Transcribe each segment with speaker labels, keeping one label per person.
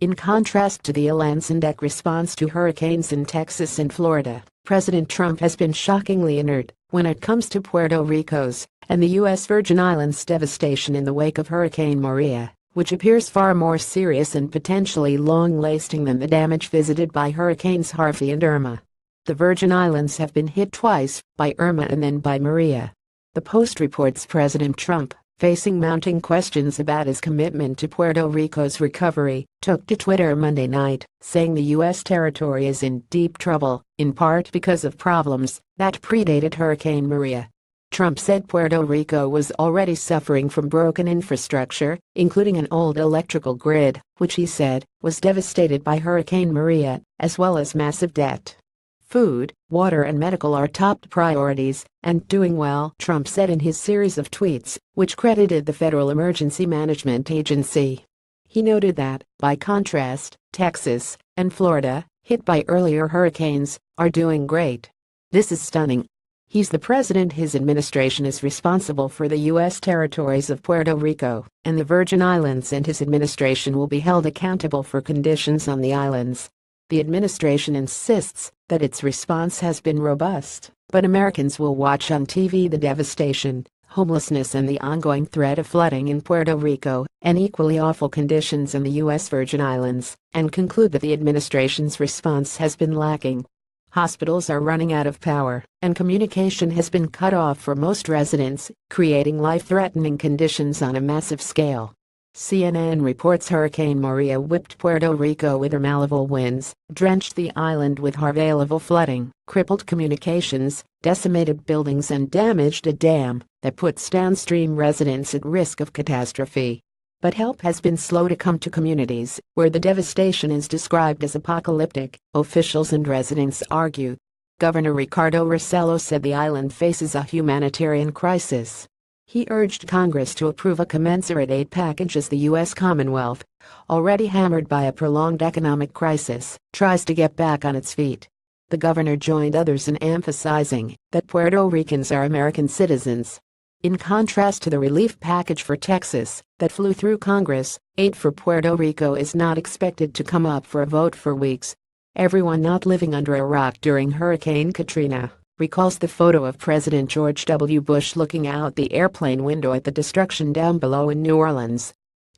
Speaker 1: In contrast to the allhandsondeck response to hurricanes in Texas and Florida, President Trump has been shockingly inert when it comes to Puerto Rico's and the U.S. Virgin Islands' devastation in the wake of Hurricane Maria, which appears far more serious and potentially long-lasting than the damage visited by Hurricanes Harvey and Irma. The Virgin Islands have been hit twice, by Irma and then by Maria. The Post reports President Trump, facing mounting questions about his commitment to Puerto Rico's recovery, took to Twitter Monday night, saying the U.S. territory is in deep trouble, in part because of problems that predated Hurricane Maria. Trump said Puerto Rico was already suffering from broken infrastructure, including an old electrical grid, which he said was devastated by Hurricane Maria, as well as massive debt. Food, water and medical are top priorities, and doing well, Trump said in his series of tweets, which credited the Federal Emergency Management Agency. He noted that, by contrast, Texas and Florida, hit by earlier hurricanes, are doing great. This is stunning. He's the president. His administration is responsible for the U.S. territories of Puerto Rico and the Virgin Islands, and his administration will be held accountable for conditions on the islands. The administration insists that its response has been robust, but Americans will watch on TV the devastation, homelessness and the ongoing threat of flooding in Puerto Rico and equally awful conditions in the U.S. Virgin Islands, and conclude that the administration's response has been lacking. Hospitals are running out of power, and communication has been cut off for most residents, creating life-threatening conditions on a massive scale. CNN reports Hurricane Maria whipped Puerto Rico with her Malibu winds, drenched the island with Harvey-level flooding, crippled communications, decimated buildings and damaged a dam that puts downstream residents at risk of catastrophe. But help has been slow to come to communities where the devastation is described as apocalyptic, officials and residents argue. Governor Ricardo Rossello said the island faces a humanitarian crisis. He urged Congress to approve a commensurate aid package as the U.S. Commonwealth, already hammered by a prolonged economic crisis, tries to get back on its feet. The governor joined others in emphasizing that Puerto Ricans are American citizens. In contrast to the relief package for Texas that flew through Congress, aid for Puerto Rico is not expected to come up for a vote for weeks. Everyone not living under a rock during Hurricane Katrina recalls the photo of President George W. Bush looking out the airplane window at the destruction down below in New Orleans.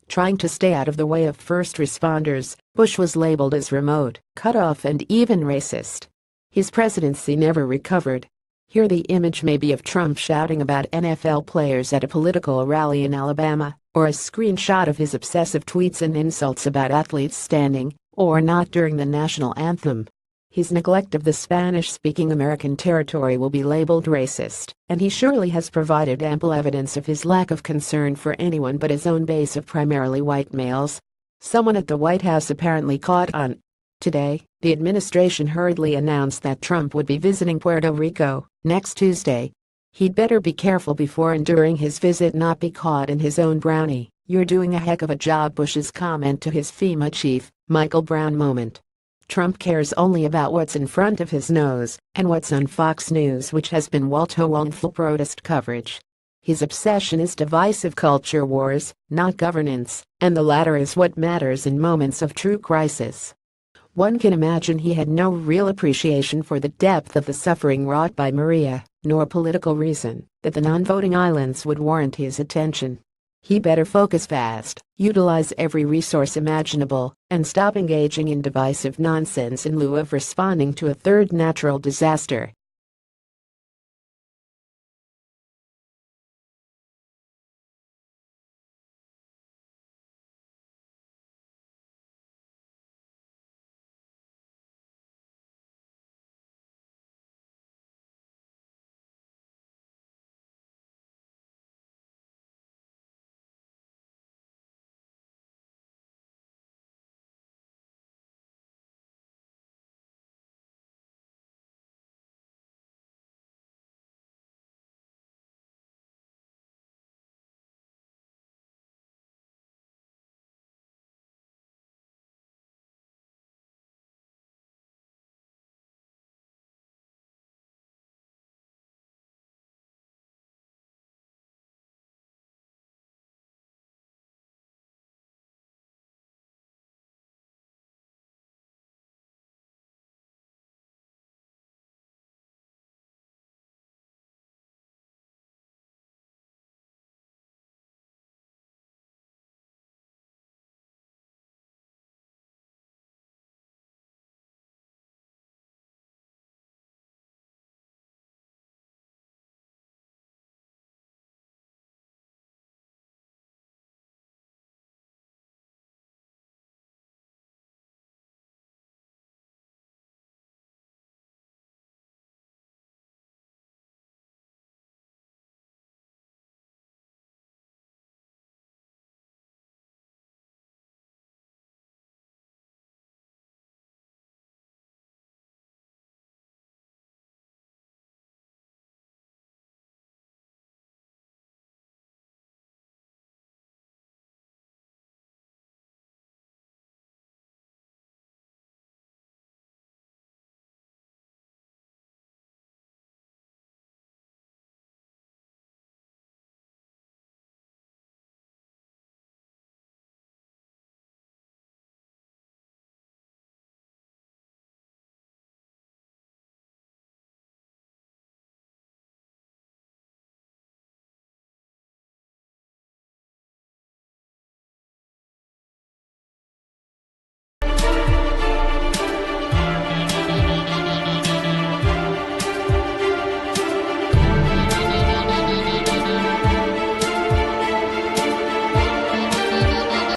Speaker 1: Trying to stay out of the way of first responders, Bush was labeled as remote, cut off and even racist. His presidency never recovered. Here the image may be of Trump shouting about NFL players at a political rally in Alabama, or a screenshot of his obsessive tweets and insults about athletes standing or not during the national anthem. His neglect of the Spanish-speaking American territory will be labeled racist, and he surely has provided ample evidence of his lack of concern for anyone but his own base of primarily white males. Someone at the White House apparently caught on. Today, the administration hurriedly announced that Trump would be visiting Puerto Rico next Tuesday. He'd better be careful before and during his visit not be caught in his own brownie, "You're doing a heck of a job," Bush's comment to his FEMA chief, Michael Brown moment. Trump cares only about what's in front of his nose and what's on Fox News, which has been wall-to-wall protest coverage. His obsession is divisive culture wars, not governance, and the latter is what matters in moments of true crisis. One can imagine he had no real appreciation for the depth of the suffering wrought by Maria, nor political reason that the non-voting islands would warrant his attention. He better focus fast, utilize every resource imaginable, and stop engaging in divisive nonsense in lieu of responding to a third natural disaster.